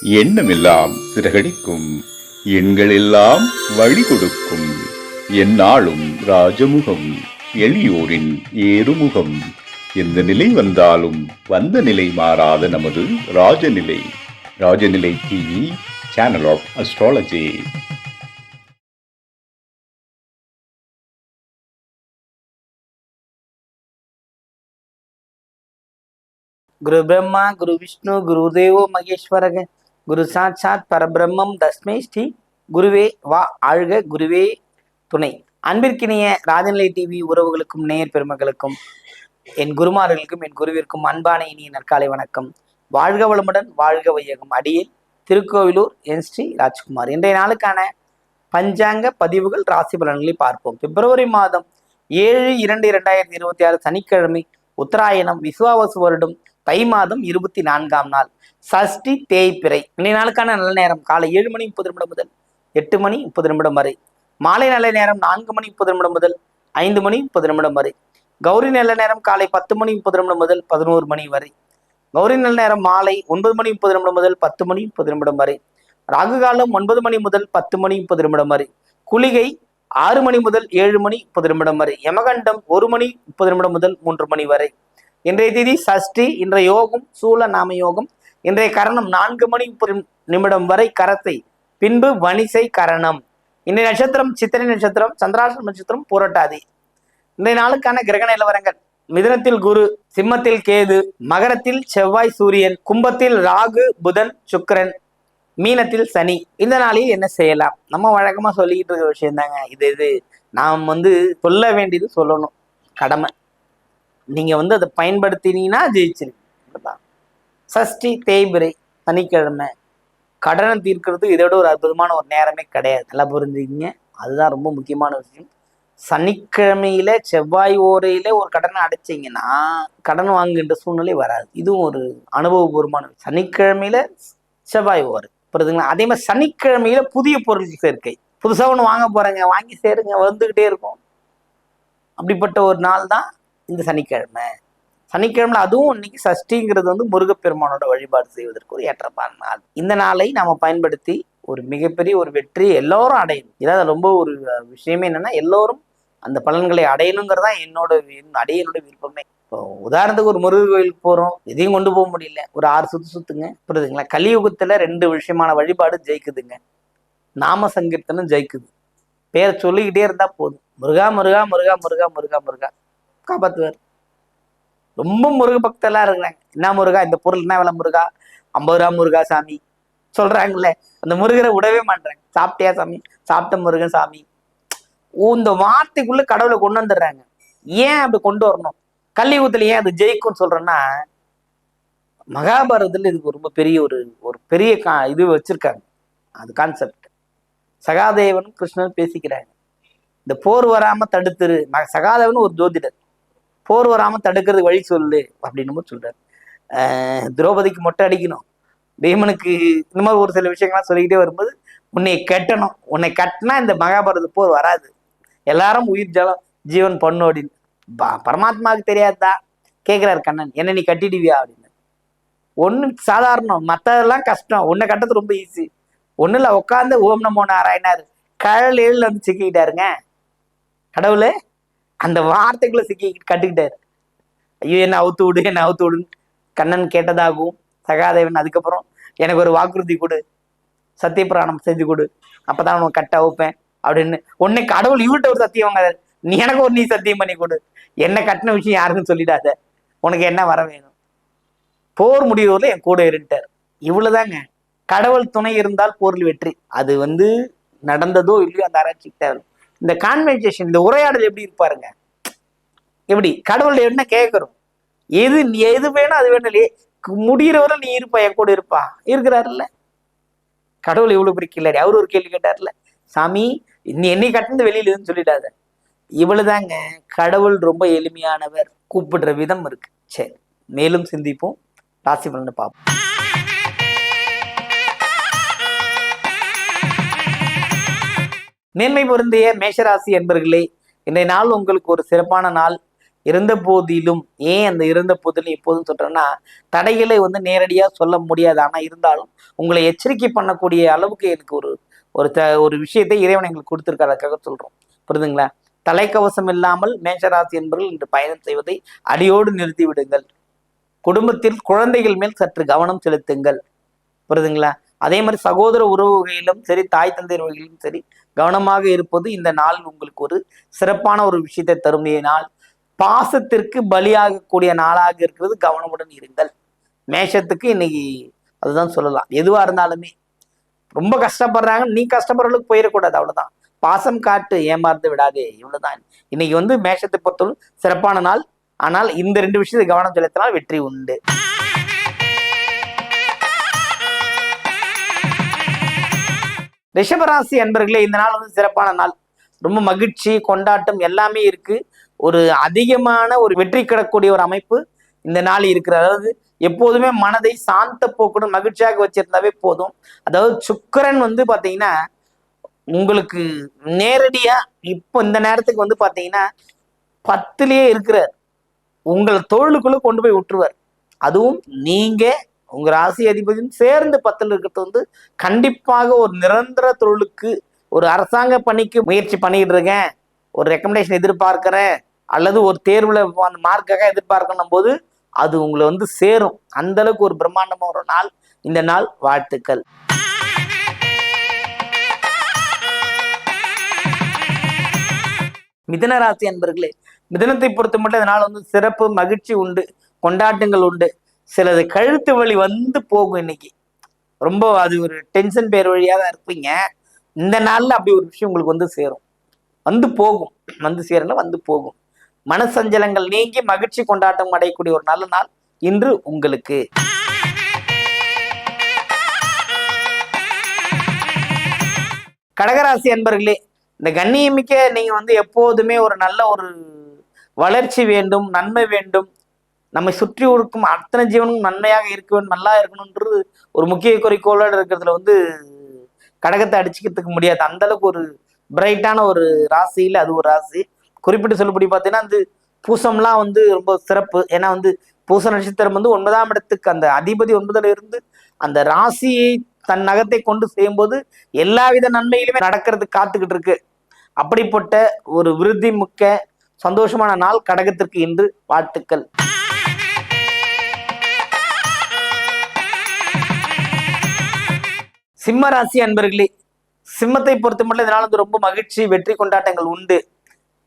எண்ணமெல்லாம் சிறகடிக்கும், எண்களெல்லாம் வழி கொடுக்கும், எந்நாளும் ராஜமுகம், எளியோரின் ஏறுமுகம். எந்த நிலை வந்தாலும் வந்த நிலை மாறாத நமது Rajanilai. Rajanilai TV, channel of astrology. குரு பிரம்மா, குரு விஷ்ணு, குரு தேவோ மகேஸ்வரக, குரு சாட்சாத் பரபிரம்மம் தஸ்மை ஸ்ரீ குருவே வா ஆழ்க, குருவே துணை. அன்பிற்கினிய ராஜநிலை டிவி உறவுகளுக்கும் நேயர் பெருமக்களுக்கும் என் குருமார்களுக்கும் என் குருவிற்கும் அன்பான இனிய நற்காலை வணக்கம். வாழ்க வளமுடன், வாழ்க வையகம். அடியில் திருக்கோவிலூர் என் ஸ்ரீ ராஜ்குமார். இன்றைய நாளுக்கான பஞ்சாங்க பதிவுகள், ராசி பலன்களை பார்ப்போம். பிப்ரவரி மாதம் 7/2/2026 சனிக்கிழமை, உத்தராயணம், விசுவாவசு வருடம், தை மாதம் 24ஆம் நாள், சஷ்டி தேய்பிறை. இன்றைய நாளுக்கான நல்ல நேரம் காலை 7:30 முதல் 8:30 வரை. மாலை நல்ல நேரம் 4:30 முதல் 5:30 வரை. கௌரி நல்ல நேரம் காலை 10:30 முதல் 11 மணி வரை. கௌரி நல்ல நேரம் மாலை 9:30 முதல் 10:30 வரை. ராகு காலம் 9 மணி முதல் 10:30 வரை. குளிகை 6 மணி முதல் 7:30 வரை. யமகண்டம் 1:30 முதல் 3 மணி வரை. இன்றைய திதி சஷ்டி. இன்றைய யோகம் சூல நாம யோகம். இன்றைய கரணம் 4:30 வரை கரத்தை, பின்பு வணிசை கரணம். இன்றைய நட்சத்திரம் சித்திரை நட்சத்திரம், சந்திராஷ்டம நட்சத்திரம், பூரட்டாதி. இன்றைய நாளுக்கான கிரக நிலவரங்கள்: மிதுனத்தில் குரு, சிம்மத்தில் கேது, மகரத்தில் செவ்வாய் சூரியன், கும்பத்தில் ராகு புதன் சுக்கிரன், மீனத்தில் சனி. இந்த நாளில் என்ன செய்யலாம்? நம்ம வழக்கமா சொல்லிக்கிட்டு இருக்க விஷயம் தாங்க இது. நாம் சொல்ல வேண்டியது சொல்லணும், கடமை. நீங்க அதை பயன்படுத்தினீங்கன்னா ஜெயிச்சிருக்கீங்க. சஷ்டி தேய்பிறை சனிக்கிழமை. கடனை தீர்க்கிறது இதோட ஒரு அற்புதமான ஒரு நேரமே கிடையாது. நல்லா புரிஞ்சுக்கிங்க, அதுதான் ரொம்ப முக்கியமான விஷயம். சனிக்கிழமையில செவ்வாய் ஓரையில ஒரு கடனை அடைச்சிங்கன்னா கடன் வாங்குகின்ற சூழ்நிலை வராது. இதுவும் ஒரு அனுபவபூர்வமான விஷயம். சனிக்கிழமையில செவ்வாய் ஓரை, புரியுதுங்களா? அதே மாதிரி சனிக்கிழமையில புதிய பொருள் சேர்க்கை. புதுசா ஒன்று வாங்க போறேங்க, வாங்கி சேருங்க, வந்துகிட்டே இருக்கும். அப்படிப்பட்ட ஒரு நாள் தான் இந்த சனிக்கிழமை. சனிக்கிழமை அதுவும் இன்னைக்கு சஷ்டிங்கிறது முருகப்பெருமானோட வழிபாடு செய்வதற்கு ஒரு ஏற்றமான நாள். இந்த நாளை நாம பயன்படுத்தி ஒரு மிகப்பெரிய ஒரு வெற்றி எல்லோரும் அடையணும். இதாவது ரொம்ப ஒரு விஷயமே என்னன்னா, எல்லோரும் அந்த பலன்களை அடையணுங்கிறதா என்னோட விருப்பமே. இப்போ உதாரணத்துக்கு ஒரு முருகர் கோயிலுக்கு போறோம், எதையும் கொண்டு போக முடியல, ஒரு 6 சுத்துங்க, புரியுதுங்களா? கலியுகத்துல 2 விஷயமான வழிபாடு ஜெயிக்குதுங்க. நாம சங்கீர்த்தனம் ஜெயிக்குது. பேரை சொல்லிக்கிட்டே இருந்தா போதும். முருகா முருகா முருகா முருகா முருகா முருகா காப்பாத்துவார். ரொம்ப முருக பக்தெல்லாம் இருக்கிறாங்க. என்ன முருகா, இந்த பொருள் என்ன விலை முருகா, 50 ரூபா முருகா சாமி சொல்றாங்களே, அந்த முருகரை விடவே மாட்டாங்க. சாப்பிட்டியா சாமி, சாப்பிட்ட முருகன் சாமி. இந்த வார்த்தைக்குள்ள கடவுளை கொண்டு வந்துடுறாங்க. ஏன் அப்படி கொண்டு வரணும்? கலியுகத்துல ஏன் அது ஜெயிக்கும்னு சொல்றேன்னா, மகாபாரதத்துல இதுக்கு ரொம்ப பெரிய ஒரு பெரிய இது வச்சிருக்காங்க. அது கான்செப்ட். சகாதேவனும் கிருஷ்ணனும் பேசிக்கிறாங்க. இந்த போர் வராம தடுத்துரு. சகாதேவன் ஒரு ஜோதிடர். போர் வராம தடுக்கிறது வழி சொல்லு அப்படின்னு சொல்றாரு. திரௌபதிக்கு மொட்டை அடிக்கணும், பீமனுக்கு இந்த மாதிரி ஒரு சில விஷயங்கள்லாம் சொல்லிக்கிட்டே வரும்போது, உன்னை கட்டணும், உன்னை கட்டினா இந்த மகாபாரத போர் வராது, எல்லாரும் உயிர் ஜலம் ஜீவன் பண்ணு அப்படின்னு. பரமாத்மாவுக்கு தெரியாதா? கேட்கிறாரு கண்ணன், என்ன நீ கட்டிடுவியா அப்படின்னு. ஒண்ணு சாதாரணம், மற்றதெல்லாம் கஷ்டம், உன்னை கட்டுறது ரொம்ப ஈஸி. ஒண்ணு இல்ல, உட்காந்து ஓம் நமோ நாராயணாரு கழல் சிக்கிக்கிட்டாருங்க. கடவுளு அந்த வார்த்தைக்குள்ள சிக்கி கட்டுக்கிட்டாரு. ஐயோ என்ன அவுத்து விடு, என்ன அவுத்து விடுன்னு கண்ணன் கேட்டதாகவும், சகாதேவன் அதுக்கப்புறம் எனக்கு ஒரு வாக்குறுதி கொடு, சத்தியபிராணம் செஞ்சு கொடு, அப்பதான் உனக்கு கட்ட அவுப்பேன் அப்படின்னு. உன்னை கடவுள் இவர்கிட்ட ஒரு சத்தியம் வாங்காத, நீ எனக்கு ஒரு நீ சத்தியம் பண்ணி கொடு, என்ன கட்டின விஷயம் யாருக்கும் சொல்லிடாத, உனக்கு என்ன வர வேணும், போர் முடிவுல என் கூட இருட்டார். இவ்வளவுதாங்க. கடவுள் துணை இருந்தால் போரில் வெற்றி. அது நடந்ததோ இல்லையோ அந்த ஆராய்ச்சிக்கிட்ட இந்த கான்வெர்சேஷன், இந்த உரையாடல் எப்படி இருப்பாருங்க, எப்படி கடவுள் என்ன கேட்கிறோம், எது வேணும் அது வேணும் இல்லையே, முடிகிறவரை நீ இருப்பா, என் கூட இருப்பா, இருக்கிறாருல்ல கடவுள். இவ்வளவு பிரிக்கல. அவரு ஒரு கேள்வி கேட்டார்ல, சாமி நீ என்னை கட்டினது வெளியில இருந்து சொல்லிடாத. இவ்வளவுதாங்க. கடவுள் ரொம்ப எளிமையானவர். கூப்பிடுற விதம் இருக்கு. சரி, மேலும் சிந்திப்போம். ராசி பலனை பார்ப்போம். மேன்மை பொருந்திய மேஷராசி என்பர்களே, இன்றைய நாள் உங்களுக்கு ஒரு சிறப்பான நாள். இருந்த போதிலும், ஏன் அந்த இருந்த போதிலும் எப்போதும் சொல்றேன்னா, தடைகளை வந்து நேரடியா சொல்ல முடியாது. ஆனா இருந்தாலும் உங்களை எச்சரிக்கை பண்ணக்கூடிய அளவுக்கு எனக்கு ஒரு விஷயத்தை இறைவன் எங்களுக்கு கொடுத்திருக்காரு. அதுக்காக சொல்றோம். புரியுதுங்களா? தலைக்கவசம் இல்லாமல் மேஷராசி என்பவர்கள் இன்று பயணம் செய்வதை அடியோடு நிறுத்தி விடுங்கள். குடும்பத்தில் குழந்தைகள் மேல் சற்று கவனம் செலுத்துங்கள். புரியுதுங்களா? அதே மாதிரி சகோதர உறவுகளிலும் சரி, தாய் தந்தையர் வகையிலும் சரி, கவனமாக இருப்பது இந்த நாள் உங்களுக்கு ஒரு சிறப்பான ஒரு விஷயத்தை தரும் நாள். பாசத்திற்கு பலியாகக்கூடிய நாளாக இருக்கிறது. கவனமுடன் இருங்கள். மேஷத்துக்கு இன்னைக்கு அதுதான் சொல்லலாம். எதுவா இருந்தாலுமே ரொம்ப கஷ்டப்படுறாங்க, நீ கஷ்டப்படுறவங்களுக்கு போயிடக்கூடாது. அவ்வளவுதான். பாசம் காட்டு, ஏமாந்து விடாதே. இவ்வளவுதான். இன்னைக்கு வந்து மேஷத்தை பொறுத்தவரை சிறப்பான நாள். ஆனால் இந்த 2 விஷயத்தை கவனம் செலுத்தினால் வெற்றி உண்டு. ரிஷபராசி அன்பர்களே, இந்த நாள் வந்து சிறப்பான நாள். ரொம்ப மகிழ்ச்சி, கொண்டாட்டம் எல்லாமே இருக்கு. ஒரு அதிகமான ஒரு வெற்றி கிடக்கூடிய ஒரு அமைப்பு இந்த நாள் இருக்கிற. அதாவது எப்போதுமே மனதை சாந்த போக்குடன் மகிழ்ச்சியாக வச்சிருந்தாவே போதும். அதாவது சுக்கிரன் வந்து பாத்தீங்கன்னா உங்களுக்கு நேரடியா இப்போ இந்த நேரத்துக்கு வந்து பாத்தீங்கன்னா 10லயே இருக்கிறார். உங்கள் தொழிலுக்குள்ள கொண்டு போய் விட்டுருவார். அதுவும் நீங்க உங்க ராசி அதிபதியும் சேர்ந்து 10ல் இருக்கிறது வந்து கண்டிப்பாக ஒரு நிரந்தர தொழிலுக்கு, ஒரு அரசாங்க பணிக்கு முயற்சி பண்ணிட்டு இருக்கேன், ஒரு ரெக்கமெண்டேஷன் எதிர்பார்க்கிறேன், அல்லது ஒரு தேர்வுல அந்த மார்க்காக எதிர்பார்க்கணும் போது அது உங்களை வந்து சேரும். அந்த அளவுக்கு ஒரு பிரம்மாண்டமான ஒரு நாள் இந்த நாள். வாழ்த்துக்கள். மிதன ராசி அன்பர்களே, மிதனத்தை பொறுத்த மட்டும் இதனால வந்து சிறப்பு மகிழ்ச்சி உண்டு, கொண்டாட்டங்கள் உண்டு. சிலது கழுத்து வலி வந்து போகும். இன்னைக்கு ரொம்ப அது ஒரு டென்ஷன் பேர் வழியாக தான் இருப்பீங்க. இந்த நாள்ல அப்படி ஒரு விஷயம் உங்களுக்கு வந்து சேரும், வந்து போகும். வந்து சேரல, வந்து போகும். மனசஞ்சலங்கள் நீங்கி மகிழ்ச்சி கொண்டாட்டம் அடையக்கூடிய ஒரு நல்ல நாள் இன்று உங்களுக்கு. கடகராசி அன்பர்களே, இந்த கண்ணியமிக்க நீங்க வந்து எப்போதுமே ஒரு நல்ல ஒரு வளர்ச்சி வேண்டும், நன்மை வேண்டும், நம்மை சுற்றி இருக்கும் அத்தனை ஜீவனும் நன்மையாக இருக்க வேண்டும், நல்லா இருக்கணும்ன்றது ஒரு முக்கிய குறிக்கோளோடு இருக்கிறதுல வந்து கடகத்தை அடிச்சுக்கிறதுக்கு முடியாது. அந்த அளவுக்கு ஒரு பிரைட்டான ஒரு ராசியில் அது ஒரு ராசி. குறிப்பிட்டு சொல்லப்படி பார்த்தீங்கன்னா வந்து பூசம்லாம் வந்து ரொம்ப சிறப்பு. ஏன்னா வந்து பூச நட்சத்திரம் வந்து 9ஆம் இடத்துக்கு அந்த அதிபதி 9ல் இருந்து அந்த ராசியை தன் நகத்தை கொண்டு செய்யும்போது எல்லாவித நன்மையிலுமே நடக்கிறதுக்கு காத்துக்கிட்டு இருக்கு. அப்படிப்பட்ட ஒரு விருத்தி மிக்க சந்தோஷமான நாள் கடகத்திற்கு இன்று. வாழ்த்துக்கள். சிம்ம ராசி அன்பர்களே, சிம்மத்தை பொறுத்த மட்டும் இதனால வந்து ரொம்ப மகிழ்ச்சி, வெற்றி கொண்டாட்டங்கள் உண்டு.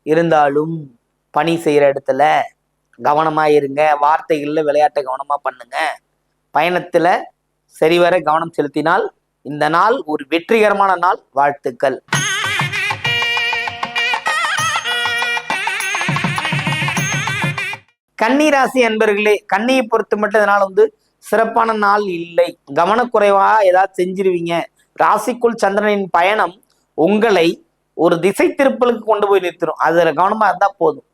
இருந்தாலும் பணி செய்யற இடத்துல கவனமா இருங்க. வார்த்தைகள்ல விளையாட்டை கவனமா பண்ணுங்க. பயணத்துல சரிவர கவனம் செலுத்தினால் இந்த நாள் ஒரு வெற்றிகரமான நாள். வாழ்த்துக்கள். கன்னி ராசி அன்பர்களே, கன்னியை பொறுத்த மட்டும் இதனால வந்து சிறப்பான நாள் இல்லை. கவனக்குறைவா ஏதாவது செஞ்சிருவீங்க. ராசிக்குள் சந்திரனின் பயணம் உங்களை ஒரு திசை திருப்பலுக்கு கொண்டு போய் நிறுத்திடும். அதுல கவனமா இருந்தா போதும்.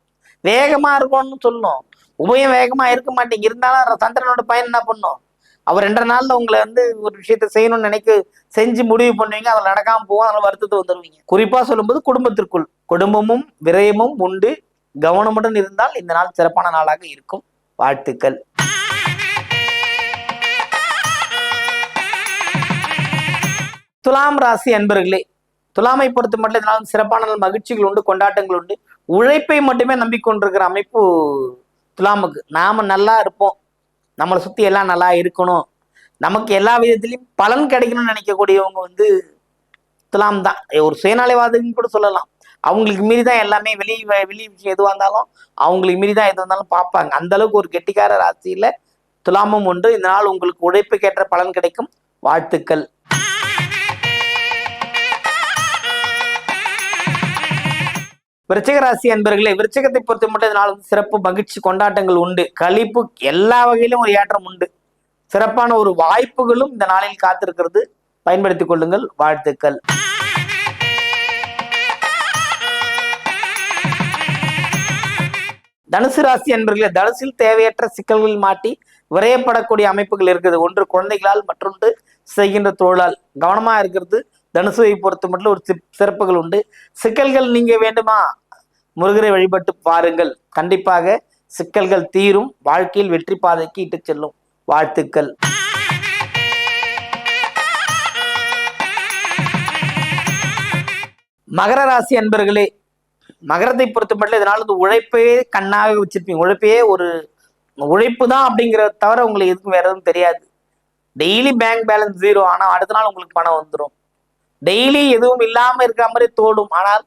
வேகமா இருக்கணும்னு சொல்லணும், உபயம் வேகமா இருக்க மாட்டேங்க. இருந்தாலும் சந்திரனோட பயணம் என்ன பண்ணும், அவர் 2 நாள்ல உங்களை வந்து ஒரு விஷயத்த செய்யணும்னு செஞ்சு முடிவு பண்ணுவீங்க. அதில் நடக்காம போகும். அதில் வருத்தத்தை வந்துடுவீங்க. குறிப்பா சொல்லும்போது குடும்பத்திற்குள் குடும்பமும் விரயமும் உண்டு. கவனமுடன் இருந்தால் இந்த நாள் சிறப்பான நாளாக இருக்கும். வாழ்த்துக்கள். துலாம் ராசி அன்பர்களே, துலாமை பொறுத்த மட்டும் இதனால் சிறப்பான நாள், மகிழ்ச்சிகள் உண்டு, கொண்டாட்டங்கள் உண்டு. உழைப்பை மட்டுமே நம்பிக்கொண்டிருக்கிற அமைப்பு துலாமுக்கு. நாம நல்லா இருப்போம், நம்மளை சுத்தி எல்லாம் நல்லா இருக்கணும், நமக்கு எல்லா விதத்திலையும் பலன் கிடைக்கணும்னு நினைக்கக்கூடியவங்க வந்து துலாம் தான். ஒரு சுயநலவாதின்னு கூட சொல்லலாம். அவங்களுக்கு மீறி தான் எல்லாமே வெளி விஷயம் எதுவாக இருந்தாலும் அவங்களுக்கு மீறி தான் எது வந்தாலும் பார்ப்பாங்க. அந்த அளவுக்கு ஒரு கெட்டிக்கார ராசியில துலாமும் உண்டு. இந்த நாள் உங்களுக்கு உழைப்புக்கேற்ற பலன் கிடைக்கும். வாழ்த்துக்கள். விருச்சிக ராசி அன்பர்களே, விருச்சிகத்தை பொறுத்த மட்டும் இதனால் வந்து சிறப்பு மகிழ்ச்சி கொண்டாட்டங்கள் உண்டு. கழிப்பு எல்லா வகையிலும் ஒரு ஏற்றம் உண்டு. சிறப்பான ஒரு வாய்ப்புகளும் இந்த நாளில் காத்திருக்கிறது. பயன்படுத்திக் கொள்ளுங்கள். வாழ்த்துக்கள். தனுசு ராசி அன்பர்களே, தனுசில் தேவையற்ற சிக்கல்கள் மாட்டி விரையப்படக்கூடிய அமைப்புகள் இருக்குது. ஒன்று குழந்தைகளால், மற்றொன்று செய்கின்ற தொழிலால். கவனமா இருக்கிறது. தனுசுவை பொறுத்த மட்டும் ஒரு சிறப்புகள் உண்டு. சிக்கல்கள் நீங்க வேண்டுமா, முருகரை வழிபட்டு பாருங்கள். கண்டிப்பாக சிக்கல்கள் தீரும். வாழ்க்கையில் வெற்றி பாதைக்கு இட்டு செல்லும். வாழ்த்துக்கள். மகர ராசி அன்பர்களே, மகரத்தை பொறுத்த மட்டும் இதனால இந்த உழைப்பே கண்ணாக வச்சிருப்பீங்க. உழைப்பே ஒரு உழைப்பு தான் அப்படிங்கிறத தவிர உங்களுக்கு எதுக்கும் வேற எதுவும் தெரியாது. டெய்லி பேங்க் பேலன்ஸ் 0, ஆனா அடுத்த நாள் உங்களுக்கு பணம் வந்துடும். டெய்லி எதுவும் இல்லாம இருக்கிற மாதிரி தோடும், ஆனால்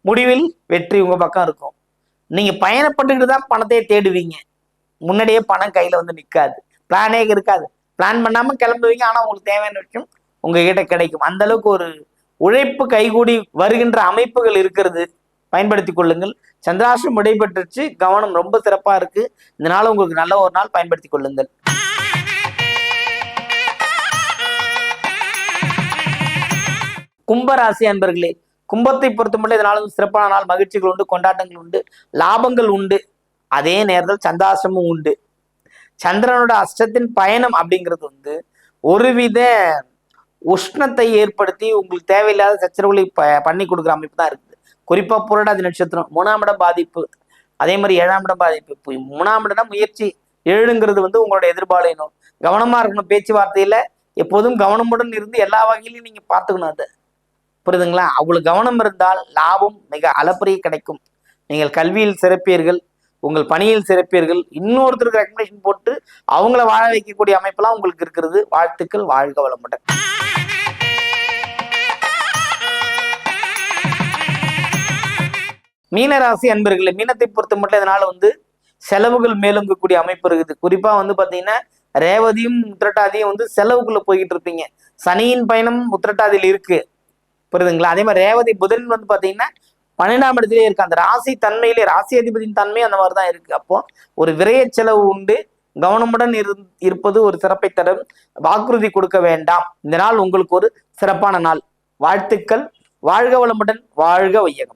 முடிவில் வெற்றி உங்க பக்கம் இருக்கும். நீங்க பயணப்பட்டுக்கிட்டு தான் பணத்தையே தேடுவீங்க. முன்னாடியே பணம் கையில வந்து நிற்காது. பிளானே இருக்காது. பிளான் பண்ணாம கிளம்புவீங்க, ஆனா உங்களுக்கு தேவையான விஷயம் உங்ககிட்ட கிடைக்கும். அந்த அளவுக்கு ஒரு உழைப்பு கைகூடி வருகின்ற அமைப்புகள் இருக்கிறது. பயன்படுத்தி கொள்ளுங்கள். சந்திராஷ்டிரம் விடைபெற்றுச்சு. கவனம் ரொம்ப சிறப்பா இருக்கு. இந்த நாள் உங்களுக்கு நல்ல ஒரு நாள். பயன்படுத்தி கொள்ளுங்கள். கும்பராசி அன்பர்களே, கும்பத்தை பொறுத்த மட்டும் இதனால சிறப்பான நாள். மகிழ்ச்சிகள் உண்டு, கொண்டாட்டங்கள் உண்டு, லாபங்கள் உண்டு. அதே நேரத்தில் சந்தாசமும் உண்டு. சந்திரனோட அஷ்டத்தின் பயணம் அப்படிங்கிறது வந்து ஒருவித உஷ்ணத்தை ஏற்படுத்தி உங்களுக்கு தேவையில்லாத சச்சரவுகளை பண்ணி கொடுக்குற அமைப்பு தான் இருக்குது. குறிப்பா புரட்டாதி நட்சத்திரம் 3ஆம் இடம் பாதிப்பு, அதே மாதிரி 7ஆம் இடம் பாதிப்பு. 3ஆம் இடம் முயற்சி, 7ங்கிறது வந்து உங்களோட எதிர்பாலையணும். கவனமா இருக்கணும். பேச்சுவார்த்தையில எப்போதும் கவனமுடன் இருந்து எல்லா வகையிலையும் நீங்க பார்த்துக்கணும். அதை புரியுதுங்களா? அவ்வளவு கவனம் இருந்தால் லாபம் மிக அளப்பரிய கிடைக்கும். நீங்கள் கல்வியில் சிறப்பீர்கள், உங்கள் பணியில் சிறப்பீர்கள். இன்னொருத்தருக்கு ரெக்கமெண்டேஷன் போட்டு அவங்கள வாழ வைக்கக்கூடிய அமைப்பெல்லாம் உங்களுக்கு இருக்கிறது. வாழ்த்துக்கள். வாழ்க வளமுடன். மீனராசி அன்பர்களே, மீனத்தை பொறுத்த மட்டும் இதனால வந்து செலவுகள் மேலோங்கக்கூடிய அமைப்பு இருக்குது. குறிப்பா வந்து பாத்தீங்கன்னா ரேவதியும் உத்திரட்டாதியும் வந்து செலவுக்குள்ள போய்கிட்டு இருப்பீங்க. சனியின் பயணம் உத்திரட்டாதியில் இருக்கு. புரியுதுங்களா? அதே மாதிரி ரேவதி புதன் வந்து பாத்தீங்கன்னா 12ஆம் இடத்திலே இருக்கு. அந்த ராசி தன்மையிலே, ராசி அதிபதியின் தன்மை அந்த மாதிரிதான் இருக்கு. அப்போ ஒரு விரைய செலவு உண்டு. கவனமுடன் இருப்பது ஒரு சிறப்பை தரும். வாக்குறுதி கொடுக்க வேண்டாம். இந்த நாள் உங்களுக்கு ஒரு சிறப்பான நாள். வாழ்த்துக்கள். வாழ்க வளமுடன். வாழ்க வையகம்.